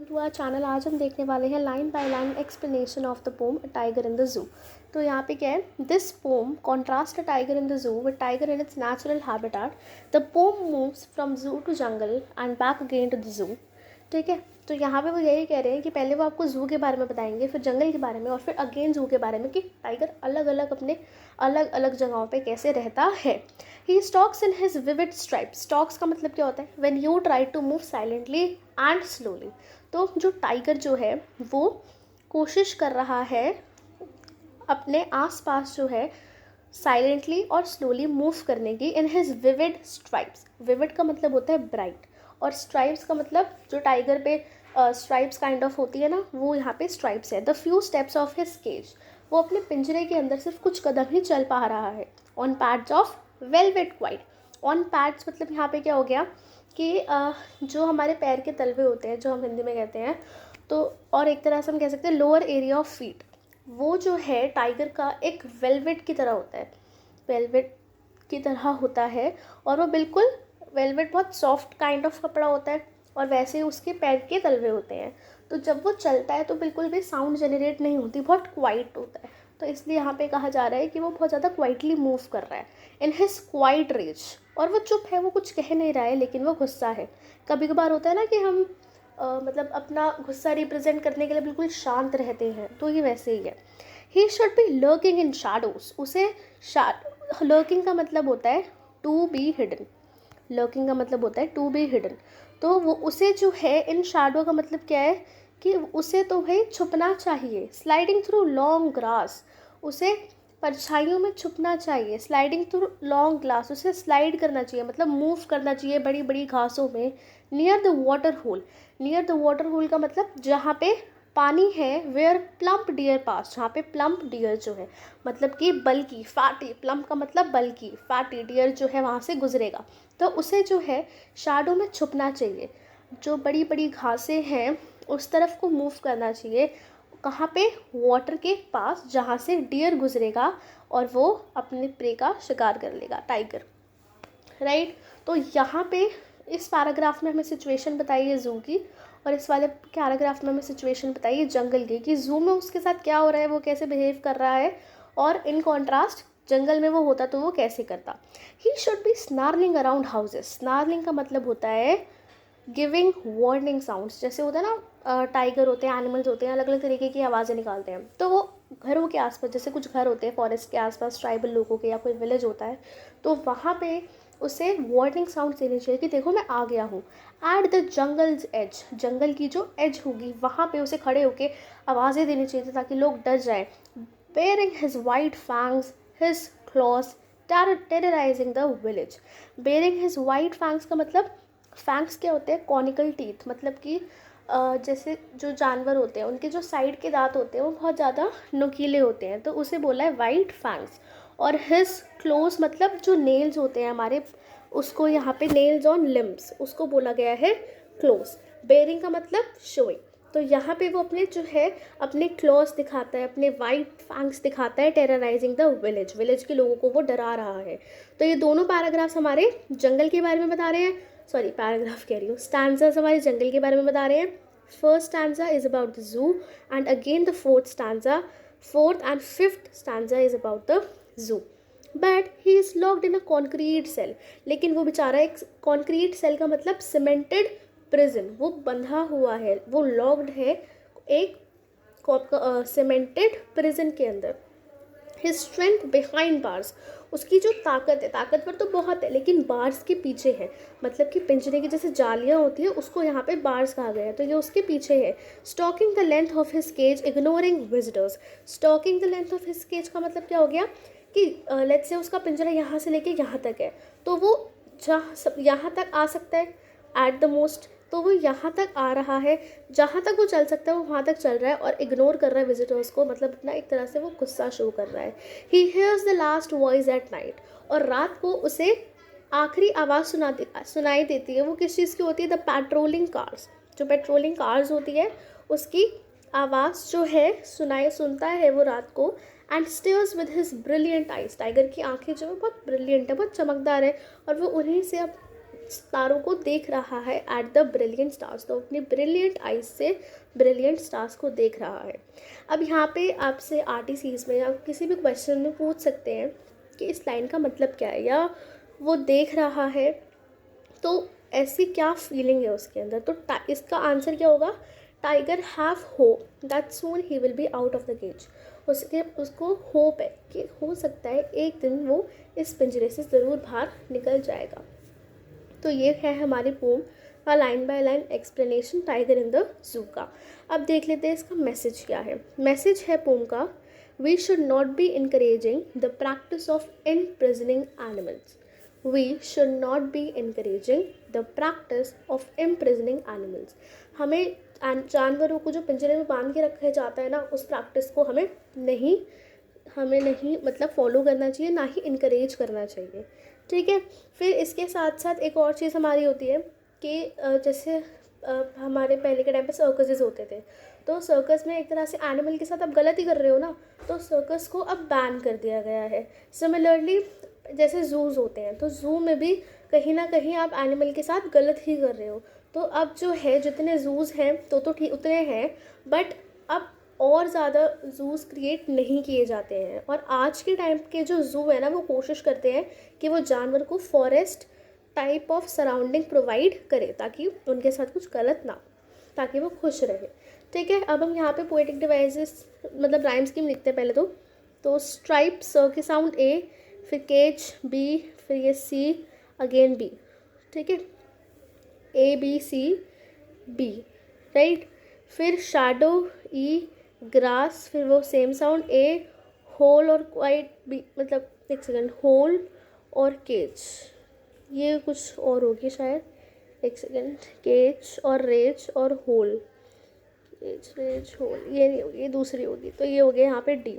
To our channel. आज हम देखने वाले हैं line by line explanation of the poem a tiger in the zoo. तो यहाँ पे क्या है, this poem contrast a tiger in the zoo with tiger in its natural habitat. The poem moves from zoo to jungle and back again to the zoo. ठीक है, तो यहाँ पे वो यही कह रहे हैं कि पहले वो आपको ज़ू के बारे में बताएंगे, फिर जंगल के बारे में और फिर अगेन ज़ू के बारे में कि टाइगर अलग अलग अपने अलग अलग जगहों पे कैसे रहता है। He stalks in his vivid stripes. Stalks का मतलब क्या होता है, when you try to move silently and slowly. तो जो टाइगर जो है वो कोशिश कर रहा है अपने आसपास जो है साइलेंटली और स्लोली मूव करने की इन हिज विविड स्ट्राइप्स। विविड का मतलब होता है ब्राइट, और स्ट्राइप्स का मतलब जो टाइगर पे स्ट्राइप्स काइंड ऑफ होती है ना, वो यहाँ पे स्ट्राइप्स है। The few steps of his cage. वो अपने पिंजरे के अंदर सिर्फ कुछ कदम ही चल पा रहा है। On pads of velvet quite. On pads मतलब यहाँ पे क्या हो गया कि जो हमारे पैर के तलवे होते हैं, जो हम हिंदी में कहते हैं, तो और एक तरह से हम कह सकते हैं लोअर एरिया ऑफ फीट, वो जो है टाइगर का एक वेलवेट की तरह होता है। वेलवेट की तरह होता है और वो बिल्कुल वेलवेट बहुत सॉफ्ट काइंड ऑफ कपड़ा होता है, और वैसे उसके पैर के तलवे होते हैं। तो जब वो चलता है तो बिल्कुल भी साउंड जनरेट नहीं होती, बहुत क्वाइट होता है। तो इसलिए यहाँ पे कहा जा रहा है कि वो बहुत ज़्यादा क्वाइटली मूव कर रहा है इन हिज क्वाइट रेज। और वो चुप है, वो कुछ कह नहीं रहा है, लेकिन वो गुस्सा है। कभी कभार होता है ना कि हम मतलब अपना गुस्सा रिप्रेजेंट करने के लिए बिल्कुल शांत रहते हैं, तो ये वैसे ही है। He should be lurking in shadows. उसे लर्किंग का मतलब होता है टू बी हिडन। लर्किंग का मतलब होता है टू बी हिडन। तो वो उसे जो है इन शैडो का मतलब क्या है कि उसे तो भाई छुपना चाहिए। Sliding through long grass. उसे परछाइयों में छुपना चाहिए। स्लाइडिंग थ्रू लॉन्ग ग्रास, उसे स्लाइड करना चाहिए, मतलब मूव करना चाहिए बड़ी बड़ी घासों में। Near the water hole. Near the water hole का मतलब जहाँ पे पानी है। वेयर प्लम्प डियर पास, जहाँ पे प्लम्प डियर जो है मतलब कि बल्कि फैटी, प्लम्प का मतलब बल्कि, फैटी डियर जो है वहाँ से गुजरेगा। तो उसे जो है शैडो में छुपना चाहिए। जो बड़ी बड़ी घासें हैं उस तरफ को मूव करना चाहिए। कहाँ पे, वाटर के पास, जहाँ से डियर गुजरेगा और वो अपने प्रे का शिकार कर लेगा, टाइगर। राइट। तो यहाँ पे इस पैराग्राफ में हमें सिचुएशन बताई है ज़ू की, और इस वाले पैराग्राफ में हमें सिचुएशन बताई है जंगल की, कि ज़ू में उसके साथ क्या हो रहा है, वो कैसे बिहेव कर रहा है, और इन कॉन्ट्रास्ट जंगल में वो होता तो वो कैसे करता। He should be snarling around houses. Snarling का मतलब होता है गिविंग वार्निंग साउंड्स। जैसे होता है ना, टाइगर होते हैं, एनिमल्स होते हैं, अलग अलग तरीके की आवाज़ें निकालते हैं। तो वो घरों के आसपास, जैसे कुछ घर होते हैं फॉरेस्ट के आसपास ट्राइबल लोगों के, या कोई विलेज होता है, तो वहाँ पे उसे वार्निंग साउंड देनी चाहिए कि देखो मैं आ गया हूँ। At the jungle's edge. Jungle की जो एज होगी वहाँ पे उसे खड़े होके आवाज़ें देनी चाहिए ताकि लोग डर जाएं। Bearing his white fangs, his clause, terrorising the village. Bearing his white fangs का मतलब, फैंग्स क्या होते हैं, कॉनिकल टीथ, मतलब कि जैसे जो जानवर होते हैं उनके जो साइड के दांत होते हैं वो बहुत ज़्यादा नुकीले होते हैं, तो उसे बोला है वाइट फैंग्स। और हिज क्लोज मतलब जो नेल्स होते हैं हमारे, उसको यहाँ पे नेल्स ऑन लिम्स, उसको बोला गया है क्लोज। बेयरिंग का मतलब शोइंग। तो यहाँ पे वो अपने जो है अपने क्लॉज दिखाता है, अपने वाइट फैंग्स दिखाता है, टेरराइजिंग द विलेज। विलेज के लोगों को वो डरा रहा है। तो ये दोनों पैराग्राफ्स हमारे जंगल के बारे में बता रहे हैं, सॉरी पैराग्राफ कह रही हूँ, स्टैंजास हमारे जंगल के बारे में बता रहे हैं। First stanza is about the zoo, and again the fourth and fifth stanza is about the zoo. But he is locked in a concrete cell. लेकिन वो बेचारा एक कॉन्क्रीट सेल का मतलब सीमेंटेड प्रिजन, वो बंधा हुआ है, वो लॉक्ड है एक सीमेंटेड प्रिजन के अंदर। His strength behind bars. उसकी जो ताकत है, ताकतवर तो बहुत है लेकिन बार्स के पीछे है, मतलब कि पिंजरे की जैसे जालियाँ होती है उसको यहाँ पे बार्स कहा गया है, तो ये उसके पीछे है। Stalking the length of his cage, ignoring visitors. Stalking the length of his cage का मतलब क्या हो गया कि लेट्स से उसका पिंजरा यहाँ से लेके यहाँ तक है, तो वो यहाँ तक आ सकता है एट द मोस्ट, तो वो यहाँ तक आ रहा है, जहाँ तक वो चल सकता है वो वहाँ तक चल रहा है, और इग्नोर कर रहा है विजिटर्स को, मतलब अपना एक तरह से वो गुस्सा शो कर रहा है। He hears the last voice at night. और रात को उसे आखिरी आवाज़ सुनाई देती है। वो किस चीज़ की होती है, द पेट्रोलिंग कार्स। जो पेट्रोलिंग कार्स होती है उसकी आवाज़ जो है सुनता है वो रात को। And stairs with his brilliant eyes. Tiger की आंखें जो है बहुत ब्रिलियंट है, बहुत चमकदार है, और वो उन्हीं से अब तारों को देख रहा है एट द ब्रिलियंट स्टार्स, तो अपनी ब्रिलियंट आइज से ब्रिलियंट स्टार्स को देख रहा है। अब यहाँ पे आपसे आरटीसीज में या किसी भी क्वेश्चन में पूछ सकते हैं कि इस लाइन का मतलब क्या है, या वो देख रहा है तो ऐसी क्या फीलिंग है उसके अंदर। तो इसका आंसर क्या होगा, tiger have hope that soon he will be out of the cage. उसको होप है कि हो सकता है एक दिन वो इस पिंजरे से ज़रूर बाहर निकल जाएगा। तो ये है हमारी पोम का line by line explanation tiger in the जू का। अब देख लेते हैं इसका मैसेज क्या है। मैसेज है पोम का, we should not be encouraging the practice of imprisoning animals. We should not be encouraging the practice of imprisoning animals. हमें जानवरों को जो पिंजरे में बांध के रखा जाता है ना, उस प्रैक्टिस को हमें नहीं मतलब फॉलो करना चाहिए, ना ही इनकरेज करना चाहिए। ठीक है। फिर इसके साथ साथ एक और चीज़ हमारी होती है कि जैसे हमारे पहले के टाइम पे सर्कसेस होते थे, तो सर्कस में एक तरह से एनिमल के साथ आप गलत ही कर रहे हो ना, तो सर्कस को अब बैन कर दिया गया है। सिमिलरली जैसे जूज़ होते हैं, तो जू में भी कहीं ना कहीं आप एनिमल के साथ गलत ही कर रहे हो। तो अब जो है जितने जूज़ हैं तो ठीक उतने हैं, बट अब और ज़्यादा जूस क्रिएट नहीं किए जाते हैं। और आज के टाइम के जो जू है ना, वो कोशिश करते हैं कि वो जानवर को forest type of surrounding provide करे ताकि उनके साथ कुछ गलत ना, ताकि वो खुश रहे। ठीक है। अब हम यहाँ पे पोएटिक डिवाइसेस मतलब राइम स्कीम लिखते हैं पहले तो स्ट्राइप स के साउंड ए, फिर केज बी, फिर ये सी अगेन बी। ठीक है, ABCB, राइट। फिर शैडो ई, ग्रास, फिर वो सेम साउंड ए, होल और क्वाइट बी, मतलब एक सेकेंड, होल और केज, ये कुछ और होगी शायद, एक सेकेंड, केज और रेज और होल, केज रेज होल, ये नहीं होगी, ये दूसरी होगी, तो ये हो गया यहाँ पे डी।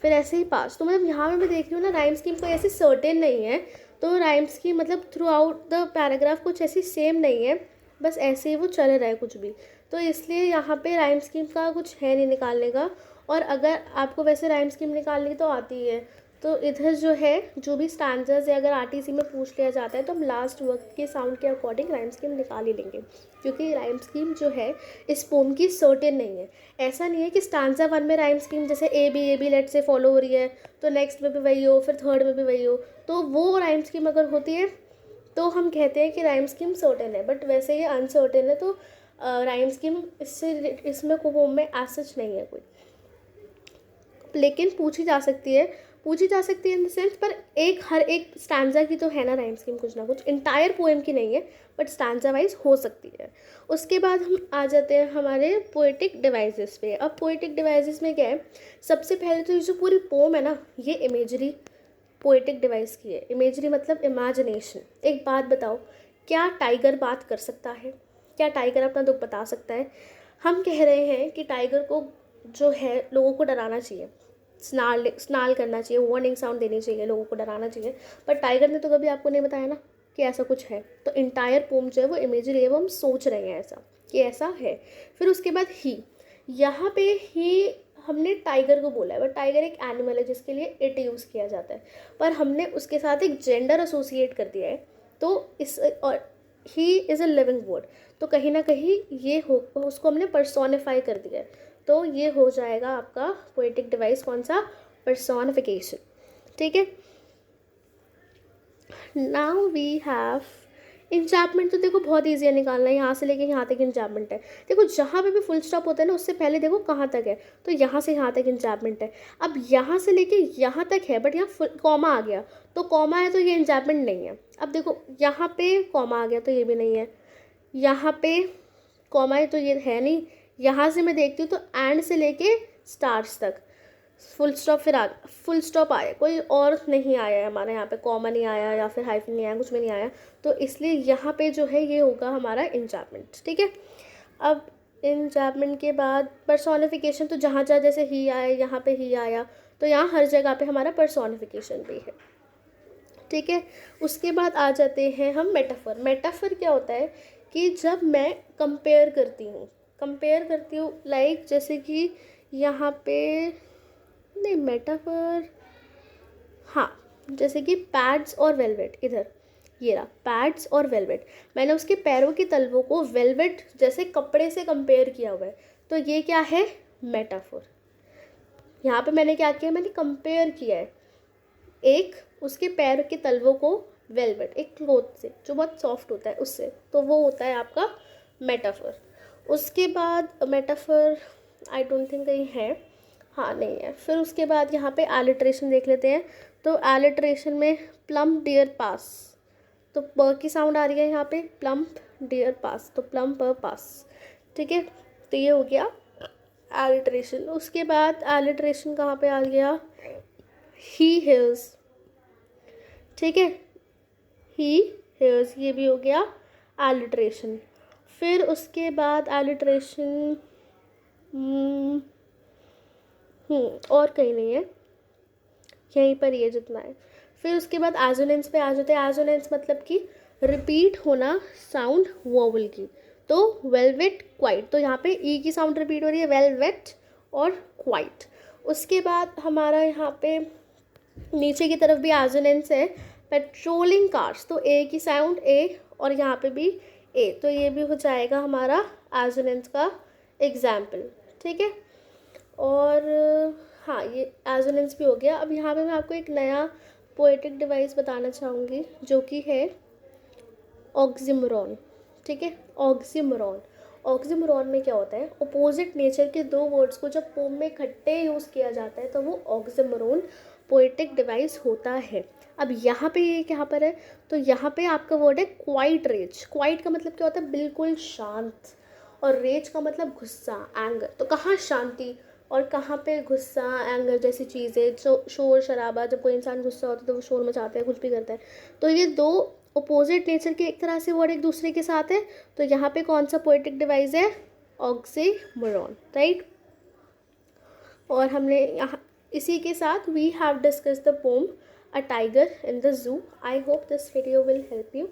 फिर ऐसे ही पास। तो मतलब यहाँ मैं देख रही हूँ ना, राइम स्कीम कोई ऐसी सर्टेन नहीं है, तो राइम स्कीम मतलब थ्रू आउट द पैराग्राफ कुछ ऐसी सेम नहीं है, बस ऐसे ही वो चल रहा है कुछ भी। तो इसलिए यहाँ पे राइम स्कीम का कुछ है नहीं निकालने का। और अगर आपको वैसे राइम स्कीम निकालनी तो आती है, तो इधर जो है जो भी स्टैंडर्ड्स है अगर आरटीसी में पूछ लिया जाता है तो हम लास्ट वर्ड के साउंड के अकॉर्डिंग राइम स्कीम निकाल ही लेंगे, क्योंकि राइम स्कीम जो है इस पोम की सर्टेन नहीं है। ऐसा नहीं है कि स्टांजा 1 में राइम स्कीम जैसे ए बी लेट से फॉलो हो रही है तो नेक्स्ट में भी वही हो, फिर थर्ड में भी वही हो, तो वो राइम स्कीम अगर होती है तो हम कहते हैं कि राइम स्कीम सर्टेन है। बट वैसे ये अनसर्टेन है, तो राइम स्कीम इसमें पोम में एज सच नहीं है कोई, लेकिन पूछी जा सकती है इन द सेंस, पर हर एक स्टैंजा की तो है ना राइम स्कीम कुछ ना कुछ, इंटायर पोएम की नहीं है, बट स्टैंजा वाइज हो सकती है। उसके बाद हम आ जाते हैं हमारे पोएटिक डिवाइसेस पे। अब पोएटिक डिवाइसेस में क्या है, सबसे पहले तो ये जो पूरी पोम है ना, ये इमेजरी पोएटिक डिवाइस की है। इमेजरी मतलब इमेजिनेशन। एक बात बताओ, क्या टाइगर बात कर सकता है? क्या टाइगर अपना दुख बता सकता है? हम कह रहे हैं कि टाइगर को जो है लोगों को डराना चाहिए, स्नाल करना चाहिए, वार्निंग साउंड देनी चाहिए, लोगों को डराना चाहिए, पर टाइगर ने तो कभी आपको नहीं बताया ना कि ऐसा कुछ है। तो इंटायर पोम जो है वो इमेजरी है, वो हम सोच रहे हैं ऐसा कि ऐसा है। फिर उसके बाद ही, यहाँ पे ही हमने टाइगर को बोला है, बट टाइगर एक एनिमल है जिसके लिए इट यूज़ किया जाता है, पर हमने उसके साथ एक जेंडर एसोसिएट कर दिया है, तो इस और he is a living word, तो कहीं ना कहीं ये हो उसको हमने पर्सोनिफाई कर दिया है। तो ये हो जाएगा आपका पोएटिक डिवाइस कौन सा, पर्सोनिफिकेशन। ठीक है। Now we have enjambment. तो देखो बहुत ईजी है निकालना, यहाँ से लेके यहाँ तक इंचैपमेंट है। देखो जहाँ पे भी फुल स्टॉप होता है ना, उससे पहले देखो कहाँ तक है, तो यहाँ से यहाँ तक इंचैपमेंट है। अब यहाँ से लेके यहाँ तक है, बट यहाँ कॉमा आ गया, तो कॉमा है तो ये इंचैपमेंट नहीं है। अब देखो यहाँ पे कॉमा आ गया तो ये भी नहीं है, यहाँ पे कॉमा है तो ये है नहीं। यहाँ से मैं देखती हूँ तो एंड से लेके स्टार्स तक फुल स्टॉप, फिर फुल स्टॉप आया, कोई और नहीं आया है हमारे यहाँ पे, कॉमा नहीं आया या फिर हाइफन नहीं आया, कुछ भी नहीं आया, तो इसलिए यहाँ पे जो है ये होगा हमारा इंचैपमेंट। ठीक है। अब इंचैपमेंट के बाद पर्सोनिफिकेशन, तो जहाँ जहाँ जैसे ही आया यहाँ पे ही आया, तो यहाँ हर जगह पे हमारा पर्सोनिफिकेशन भी है। ठीक है। उसके बाद आ जाते हैं हम मेटाफर। मेटाफर क्या होता है कि जब मैं कंपेयर करती हूँ लाइक जैसे कि यहाँ पे नहीं मेटाफर, हाँ जैसे कि पैड्स और वेलवेट, इधर ये रहा पैड्स और वेलवेट, मैंने उसके पैरों की तलवों को वेलवेट जैसे कपड़े से कंपेयर किया हुआ है, तो ये क्या है, मेटाफोर। यहाँ पे मैंने क्या किया, मैंने कंपेयर किया है एक उसके पैर के तलवों को वेलवेट, एक क्लोथ से जो बहुत सॉफ्ट होता है उससे, तो वो होता है आपका मेटाफोर। उसके बाद मेटाफोर आई डोंट थिंक कहीं है, हाँ नहीं है। फिर उसके बाद यहाँ पे एलिट्रेशन देख लेते हैं। तो एलिट्रेशन में प्लम डियर पास, तो प की साउंड आ रही है यहाँ पे, प्लम्प डियर पास, तो प्लम प पास, ठीक है। तो ये हो गया एलिट्रेशन। उसके बाद एलिट्रेशन कहाँ पे आ गया, ही हेयर्स, ठीक है, ही हेयर्स, ये भी हो गया एलिट्रेशन। फिर उसके बाद एलिट्रेशन और कहीं नहीं है, यहीं पर ये जितना है। फिर उसके बाद एजोनेंस पे आ जाते हैं। एजोनेंस मतलब कि रिपीट होना साउंड वोवल की, तो वेलवेट क्वाइट, तो यहाँ पे ई की साउंड रिपीट हो रही है, वेलवेट और क्वाइट। उसके बाद हमारा यहाँ पे नीचे की तरफ भी एजोनेंस है, पेट्रोलिंग कार्स, तो ए की साउंड ए और यहाँ पे भी ए, तो ये भी हो जाएगा हमारा एजोनेंस का एग्जाम्पल, ठीक है। और हाँ, ये एजोनेंस भी हो गया। अब यहाँ पे मैं आपको एक नया पोएटिक डिवाइस बताना चाहूँगी जो कि है ऑक्सिमोरॉन, ठीक है। ऑक्सिमोरॉन, ऑक्सिमोरॉन में क्या होता है, अपोजिट नेचर के दो वर्ड्स को जब पोम में इकट्ठे यूज़ किया जाता है तो वो ऑक्सिमोरॉन पोएटिक डिवाइस होता है। अब यहाँ पे ये कहाँ पर है, तो यहाँ पे आपका वर्ड है क्वाइट रेज। क्वाइट का मतलब क्या होता है, बिल्कुल शांत, और रेज का मतलब गुस्सा, एंगर। तो कहाँ शांति और कहाँ पे गुस्सा, एंगर जैसी चीज़ें, जो शोर शराबा, जब कोई इंसान गुस्सा होता है तो वो शोर मचाता है, कुछ भी करता है। तो ये दो अपोजिट नेचर के एक तरह से वर्ड एक दूसरे के साथ है, तो यहाँ पे कौन सा पोएटिक डिवाइस है, ऑक्सीमोरॉन, राइट। और हमने यहाँ इसी के साथ we have discuss the poem a tiger in the zoo. I hope this video will help you,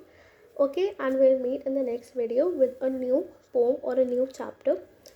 okay, and we'll meet in the next video with a new poem or a new chapter.